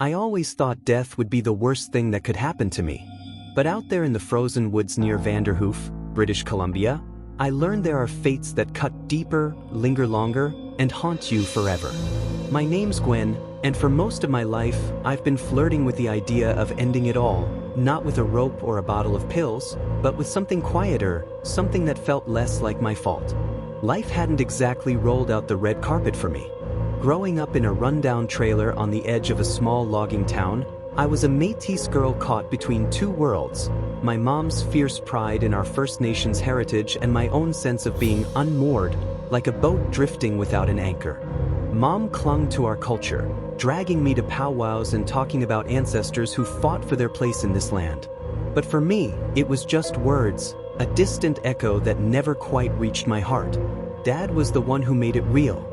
I always thought death would be the worst thing that could happen to me. But out there in the frozen woods near Vanderhoof, British Columbia, I learned there are fates that cut deeper, linger longer, and haunt you forever. My name's Gwen, and for most of my life, I've been flirting with the idea of ending it all, not with a rope or a bottle of pills, but with something quieter, something that felt less like my fault. Life hadn't exactly rolled out the red carpet for me. Growing up in a rundown trailer on the edge of a small logging town, I was a Métis girl caught between two worlds, my mom's fierce pride in our First Nations heritage and my own sense of being unmoored, like a boat drifting without an anchor. Mom clung to our culture, dragging me to powwows and talking about ancestors who fought for their place in this land. But for me, it was just words, a distant echo that never quite reached my heart. Dad was the one who made it real.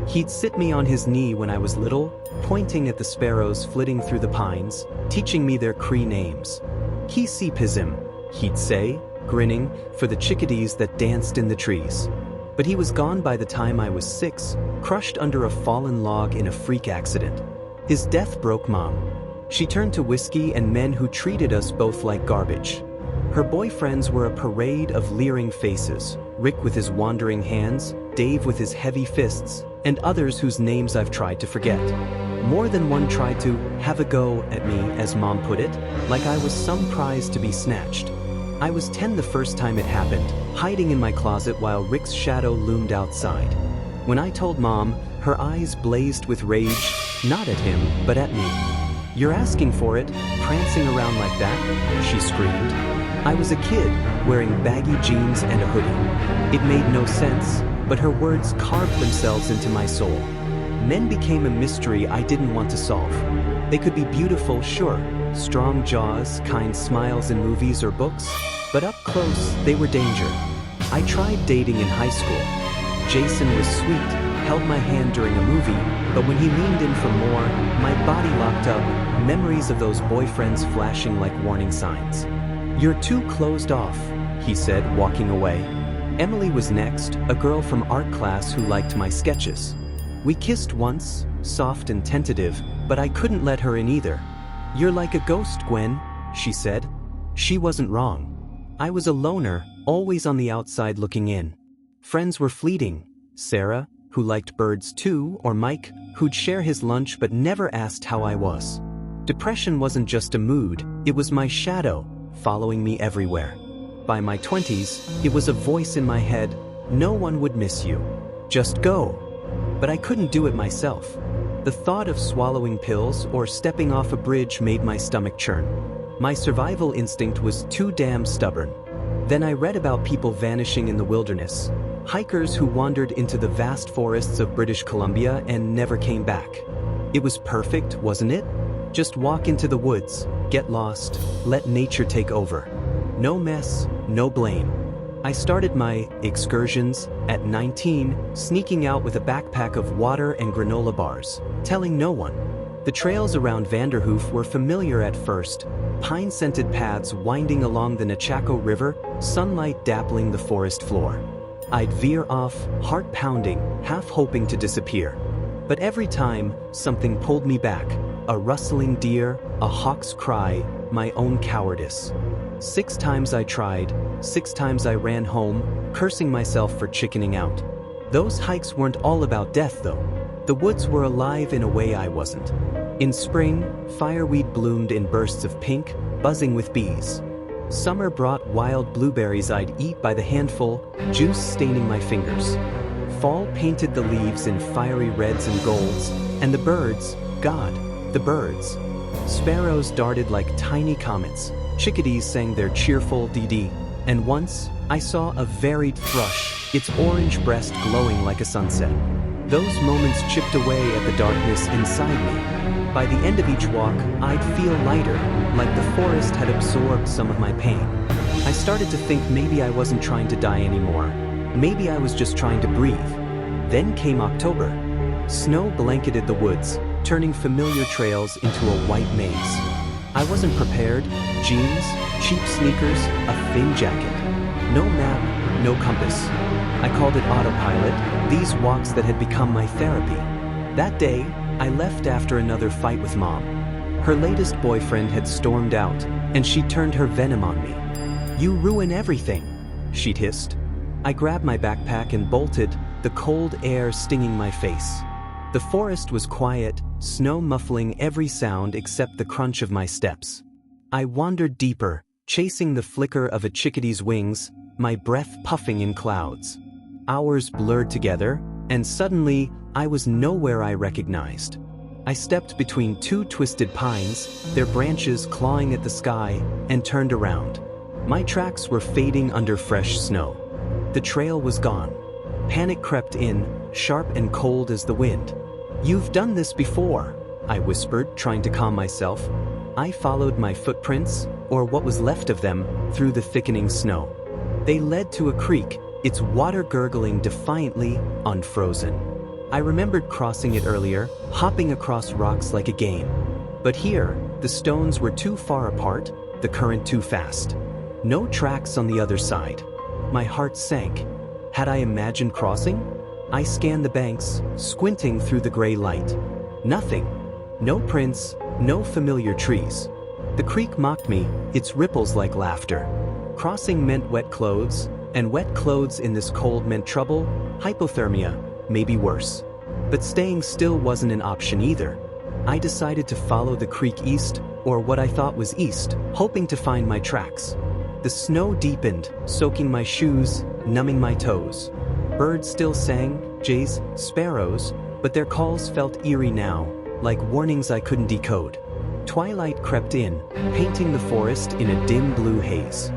He'd sit me on his knee when I was little, pointing at the sparrows flitting through the pines, teaching me their Cree names. Kisipizim, he'd say, grinning, for the chickadees that danced in the trees. But he was gone by the time I was 6, crushed under a fallen log in a freak accident. His death broke Mom. She turned to whiskey and men who treated us both like garbage. Her boyfriends were a parade of leering faces, Rick with his wandering hands, Dave with his heavy fists, and others whose names I've tried to forget. More than one tried to have a go at me, as Mom put it, like I was some prize to be snatched. I was 10 the first time it happened, hiding in my closet while Rick's shadow loomed outside. When I told Mom, her eyes blazed with rage, not at him, but at me. "You're asking for it, prancing around like that?" she screamed. I was a kid, wearing baggy jeans and a hoodie. It made no sense, but her words carved themselves into my soul. Men became a mystery I didn't want to solve. They could be beautiful, sure, strong jaws, kind smiles in movies or books, but up close, they were danger. I tried dating in high school. Jason was sweet, held my hand during a movie, but when he leaned in for more, my body locked up, memories of those boyfriends flashing like warning signs. "You're too closed off," he said, walking away. Emily was next, a girl from art class who liked my sketches. We kissed once, soft and tentative, but I couldn't let her in either. "You're like a ghost, Gwen," she said. She wasn't wrong. I was a loner, always on the outside looking in. Friends were fleeting. Sarah, who liked birds too, or Mike, who'd share his lunch but never asked how I was. Depression wasn't just a mood, it was my shadow, following me everywhere. By my 20s, it was a voice in my head, "No one would miss you. Just go." But I couldn't do it myself. The thought of swallowing pills or stepping off a bridge made my stomach churn. My survival instinct was too damn stubborn. Then I read about people vanishing in the wilderness, hikers who wandered into the vast forests of British Columbia and never came back. It was perfect, wasn't it? Just walk into the woods, get lost, let nature take over. No mess, no blame. I started my excursions at 19, sneaking out with a backpack of water and granola bars, telling no one. The trails around Vanderhoof were familiar at first, pine-scented paths winding along the Nechako River, sunlight dappling the forest floor. I'd veer off, heart pounding, half hoping to disappear. But every time, something pulled me back. A rustling deer, a hawk's cry, my own cowardice. 6 times I tried, 6 times I ran home, cursing myself for chickening out. Those hikes weren't all about death though. The woods were alive in a way I wasn't. In spring, fireweed bloomed in bursts of pink, buzzing with bees. Summer brought wild blueberries I'd eat by the handful, juice staining my fingers. Fall painted the leaves in fiery reds and golds, and the birds, God, the birds. Sparrows darted like tiny comets, chickadees sang their cheerful dee-dee, and once, I saw a varied thrush, its orange breast glowing like a sunset. Those moments chipped away at the darkness inside me. By the end of each walk, I'd feel lighter, like the forest had absorbed some of my pain. I started to think maybe I wasn't trying to die anymore. Maybe I was just trying to breathe. Then came October. Snow blanketed the woods, turning familiar trails into a white maze. I wasn't prepared. Jeans, cheap sneakers, a thin jacket. No map, no compass. I called it autopilot, these walks that had become my therapy. That day, I left after another fight with Mom. Her latest boyfriend had stormed out, and she turned her venom on me. "You ruin everything," she'd hissed. I grabbed my backpack and bolted, the cold air stinging my face. The forest was quiet, snow muffling every sound except the crunch of my steps. I wandered deeper, chasing the flicker of a chickadee's wings, my breath puffing in clouds. Hours blurred together, and suddenly, I was nowhere I recognized. I stepped between two twisted pines, their branches clawing at the sky, and turned around. My tracks were fading under fresh snow. The trail was gone. Panic crept in, sharp and cold as the wind. "You've done this before," I whispered, trying to calm myself. I followed my footprints, or what was left of them, through the thickening snow. They led to a creek, its water gurgling defiantly, unfrozen. I remembered crossing it earlier, hopping across rocks like a game. But here, the stones were too far apart, the current too fast. No tracks on the other side. My heart sank. Had I imagined crossing? I scanned the banks, squinting through the gray light. Nothing. No prints, no familiar trees. The creek mocked me, its ripples like laughter. Crossing meant wet clothes, and wet clothes in this cold meant trouble, hypothermia, maybe worse. But staying still wasn't an option either. I decided to follow the creek east, or what I thought was east, hoping to find my tracks. The snow deepened, soaking my shoes, numbing my toes. Birds still sang, jays, sparrows, but their calls felt eerie now, like warnings I couldn't decode. Twilight crept in, painting the forest in a dim blue haze.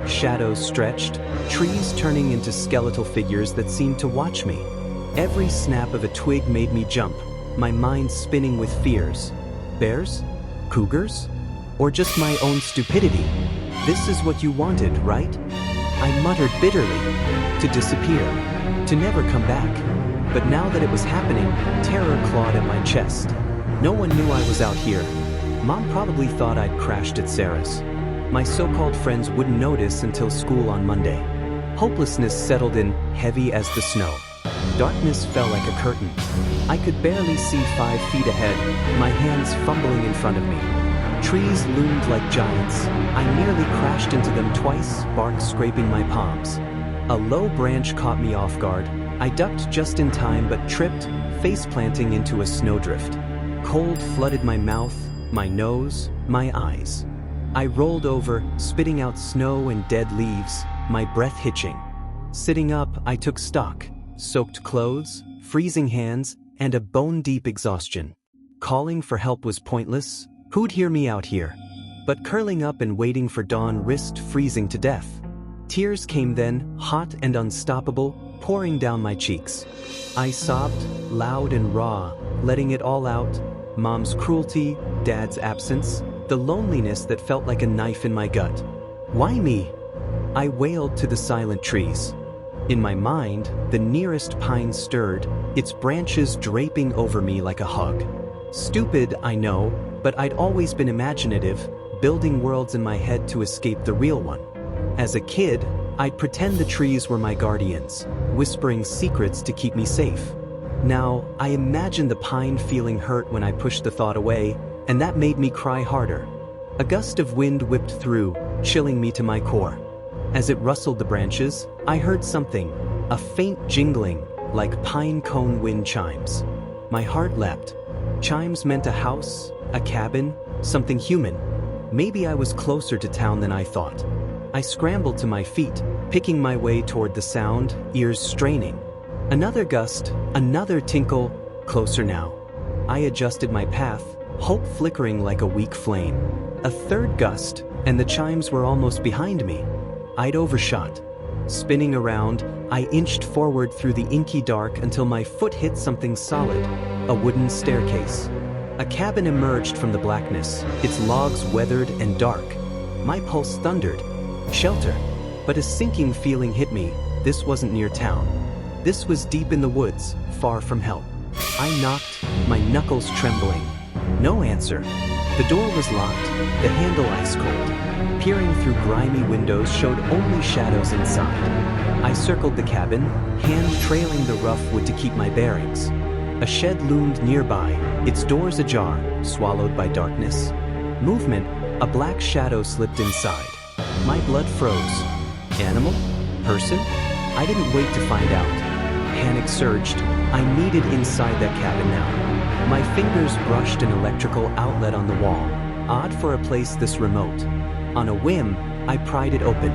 Shadows stretched, trees turning into skeletal figures that seemed to watch me. Every snap of a twig made me jump, my mind spinning with fears. Bears? Cougars? Or just my own stupidity? "This is what you wanted, right?" I muttered bitterly. To disappear. To never come back. But now that it was happening, terror clawed at my chest. No one knew I was out here. Mom probably thought I'd crashed at Sarah's. My so-called friends wouldn't notice until school on Monday. Hopelessness settled in, heavy as the snow. Darkness fell like a curtain. I could barely see 5 feet ahead, my hands fumbling in front of me. Trees loomed like giants. I nearly crashed into them twice, bark scraping my palms. A low branch caught me off guard. I ducked just in time but tripped, face planting into a snowdrift. Cold flooded my mouth, my nose, my eyes. I rolled over, spitting out snow and dead leaves, my breath hitching. Sitting up, I took stock. Soaked clothes, freezing hands, and a bone-deep exhaustion. Calling for help was pointless. Who'd hear me out here? But curling up and waiting for dawn risked freezing to death. Tears came then, hot and unstoppable, pouring down my cheeks. I sobbed, loud and raw, letting it all out. Mom's cruelty, Dad's absence, the loneliness that felt like a knife in my gut. Why me? I wailed to the silent trees. In my mind, the nearest pine stirred, its branches draping over me like a hug. Stupid, I know, but I'd always been imaginative, building worlds in my head to escape the real one. As a kid, I'd pretend the trees were my guardians, whispering secrets to keep me safe. Now, I imagined the pine feeling hurt when I pushed the thought away, and that made me cry harder. A gust of wind whipped through, chilling me to my core. As it rustled the branches, I heard something, a faint jingling, like pine cone wind chimes. My heart leapt. Chimes meant a house, a cabin, something human. Maybe I was closer to town than I thought. I scrambled to my feet, picking my way toward the sound, ears straining. Another gust, another tinkle, closer now. I adjusted my path, hope flickering like a weak flame. A third gust, and the chimes were almost behind me. I'd overshot. Spinning around, I inched forward through the inky dark until my foot hit something solid, a wooden staircase. A cabin emerged from the blackness, its logs weathered and dark. My pulse thundered. Shelter. But a sinking feeling hit me. This wasn't near town. This was deep in the woods, far from help. I knocked, my knuckles trembling. No answer. The door was locked, the handle ice cold. Peering through grimy windows showed only shadows inside. I circled the cabin, hand trailing the rough wood to keep my bearings. A shed loomed nearby, its doors ajar, swallowed by darkness. Movement, a black shadow slipped inside. My blood froze. Animal? Person? I didn't wait to find out. Panic surged. I needed inside that cabin now. My fingers brushed an electrical outlet on the wall, odd for a place this remote. On a whim, I pried it open.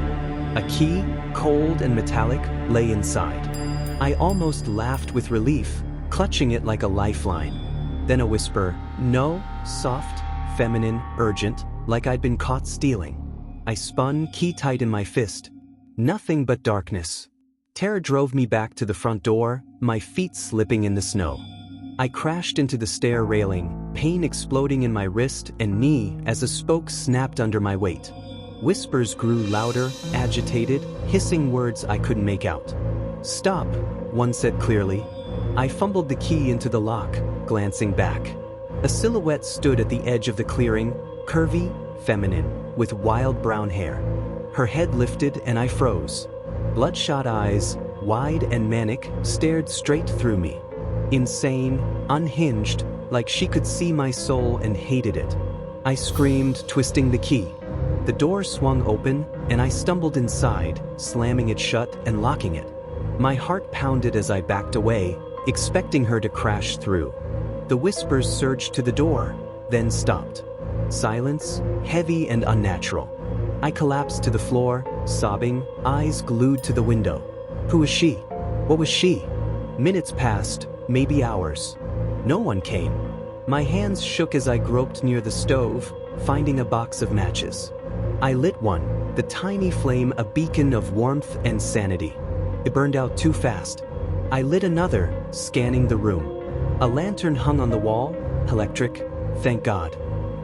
A key, cold and metallic, lay inside. I almost laughed with relief, clutching it like a lifeline. Then a whisper, no, soft, feminine, urgent, like I'd been caught stealing. I spun, key tight in my fist. Nothing but darkness. Terror drove me back to the front door, my feet slipping in the snow. I crashed into the stair railing, pain exploding in my wrist and knee as a spoke snapped under my weight. Whispers grew louder, agitated, hissing words I couldn't make out. Stop, one said clearly. I fumbled the key into the lock, glancing back. A silhouette stood at the edge of the clearing, curvy, feminine, with wild brown hair. Her head lifted and I froze. Bloodshot eyes, wide and manic, stared straight through me. Insane, unhinged, like she could see my soul and hated it. I screamed, twisting the key. The door swung open, and I stumbled inside, slamming it shut and locking it. My heart pounded as I backed away, expecting her to crash through. The whispers surged to the door, then stopped. Silence, heavy and unnatural. I collapsed to the floor, sobbing, eyes glued to the window. Who was she? What was she? Minutes passed, maybe hours. No one came. My hands shook as I groped near the stove, finding a box of matches. I lit one, the tiny flame a beacon of warmth and sanity. It burned out too fast. I lit another, scanning the room. A lantern hung on the wall, electric, thank God.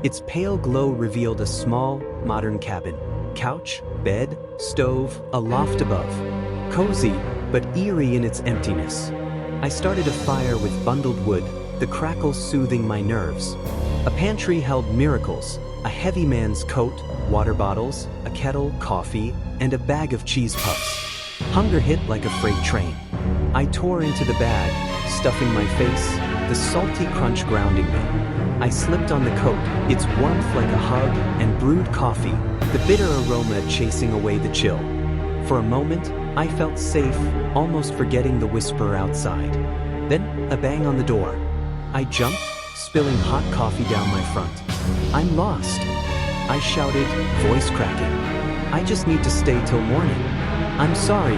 Its pale glow revealed a small, modern cabin. Couch, bed, stove, a loft above. Cozy, but eerie in its emptiness. I started a fire with bundled wood, the crackle soothing my nerves. A pantry held miracles, a heavy man's coat, water bottles, a kettle, coffee, and a bag of cheese puffs. Hunger hit like a freight train. I tore into the bag, stuffing my face, the salty crunch grounding me. I slipped on the coat, its warmth like a hug, and brewed coffee, the bitter aroma chasing away the chill. For a moment, I felt safe, almost forgetting the whisper outside. Then, a bang on the door. I jumped, spilling hot coffee down my front. I'm lost. I shouted, voice cracking. I just need to stay till morning. I'm sorry.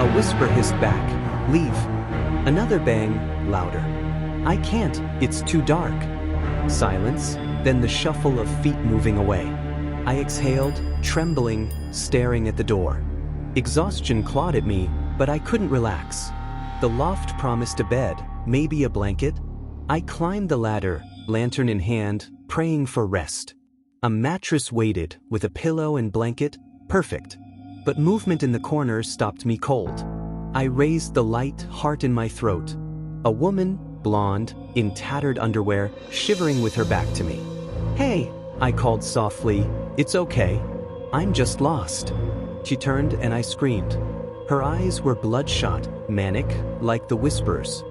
A whisper hissed back, leave. Another bang, louder. I can't, it's too dark. Silence, then the shuffle of feet moving away. I exhaled, trembling, staring at the door. Exhaustion clawed at me, but I couldn't relax. The loft promised a bed, maybe a blanket. I climbed the ladder, lantern in hand, praying for rest. A mattress waited, with a pillow and blanket, perfect. But movement in the corner stopped me cold. I raised the light, heart in my throat. A woman, blonde, in tattered underwear, shivering with her back to me. Hey, I called softly, it's okay. I'm just lost. She turned and I screamed. Her eyes were bloodshot, manic, like the whispers.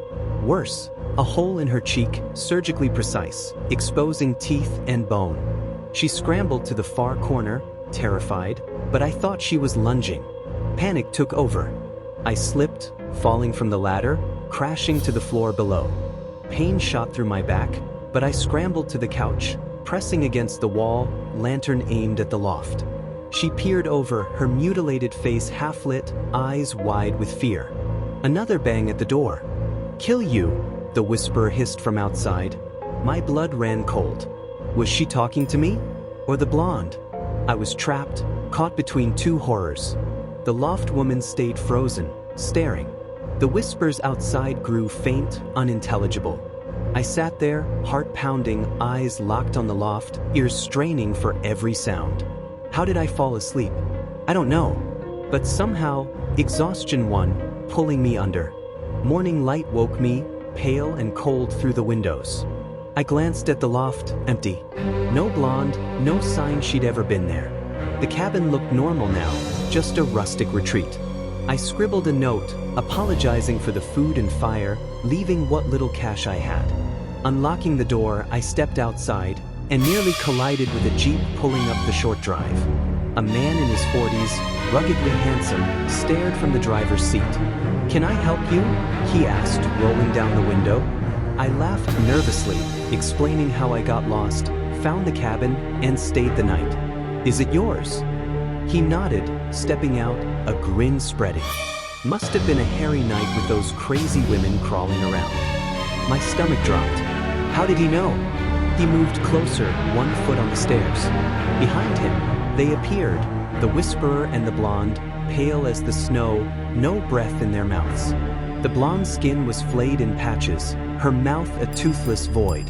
Worse, a hole in her cheek, surgically precise, exposing teeth and bone. She scrambled to the far corner, terrified, but I thought she was lunging. Panic took over. I slipped, falling from the ladder, crashing to the floor below. Pain shot through my back, but I scrambled to the couch, pressing against the wall, lantern aimed at the loft. She peered over, her mutilated face half-lit, eyes wide with fear. Another bang at the door. Kill you, the whisper hissed from outside. My blood ran cold. Was she talking to me? Or the blonde? I was trapped, caught between two horrors. The loft woman stayed frozen, staring. The whispers outside grew faint, unintelligible. I sat there, heart pounding, eyes locked on the loft, ears straining for every sound. How did I fall asleep? I don't know. But somehow, exhaustion won, pulling me under. Morning light woke me, pale and cold through the windows. I glanced at the loft, empty. No blonde, no sign she'd ever been there. The cabin looked normal now, just a rustic retreat. I scribbled a note, apologizing for the food and fire, leaving what little cash I had. Unlocking the door, I stepped outside and nearly collided with a Jeep pulling up the short drive. A man in his 40s, ruggedly handsome, stared from the driver's seat. "Can I help you?" he asked, rolling down the window. I laughed nervously, explaining how I got lost, found the cabin, and stayed the night. "Is it yours?" He nodded, stepping out, a grin spreading. Must have been a hairy night with those crazy women crawling around. My stomach dropped. How did he know? He moved closer, 1 foot on the stairs. Behind him, they appeared, the whisperer and the blonde, pale as the snow, no breath in their mouths. The blonde's skin was flayed in patches, her mouth a toothless void.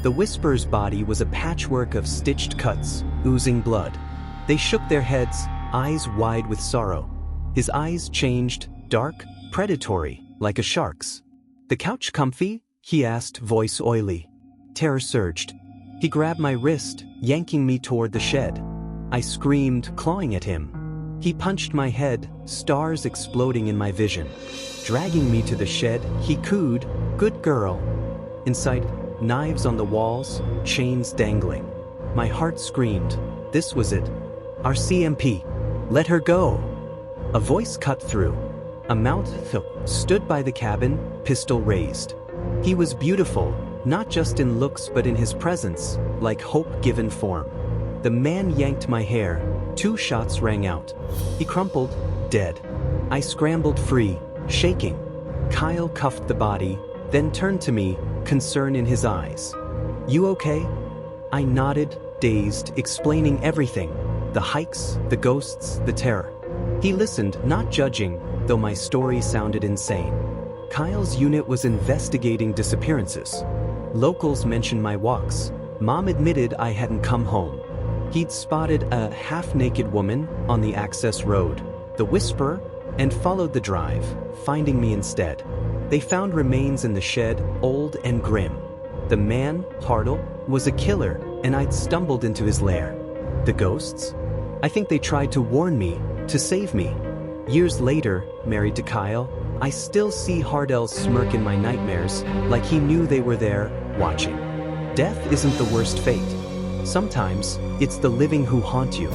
The whisperer's body was a patchwork of stitched cuts, oozing blood. They shook their heads, eyes wide with sorrow. His eyes changed, dark, predatory, like a shark's. "The couch comfy?" he asked, voice oily. Terror surged. He grabbed my wrist, yanking me toward the shed. I screamed, clawing at him. He punched my head, stars exploding in my vision. Dragging me to the shed, he cooed, "Good girl." Inside, knives on the walls, chains dangling. My heart screamed. This was it. Our CMP. Let her go. A voice cut through. A mouth stood by the cabin, pistol raised. He was beautiful, not just in looks but in his presence, like hope given form. The man yanked my hair. 2 shots rang out. He crumpled, dead. I scrambled free, shaking. Kyle cuffed the body, then turned to me, concern in his eyes. "You okay?" I nodded, dazed, explaining everything. The hikes, the ghosts, the terror. He listened, not judging, though my story sounded insane. Kyle's unit was investigating disappearances. Locals mentioned my walks. Mom admitted I hadn't come home. He'd spotted a half-naked woman on the access road, the whisperer, and followed the drive, finding me instead. They found remains in the shed, old and grim. The man, Hartle, was a killer, and I'd stumbled into his lair. The ghosts? I think they tried to warn me, to save me. Years later, married to Kyle, I still see Hartell's smirk in my nightmares, like he knew they were there, watching. Death isn't the worst fate. Sometimes, it's the living who haunt you.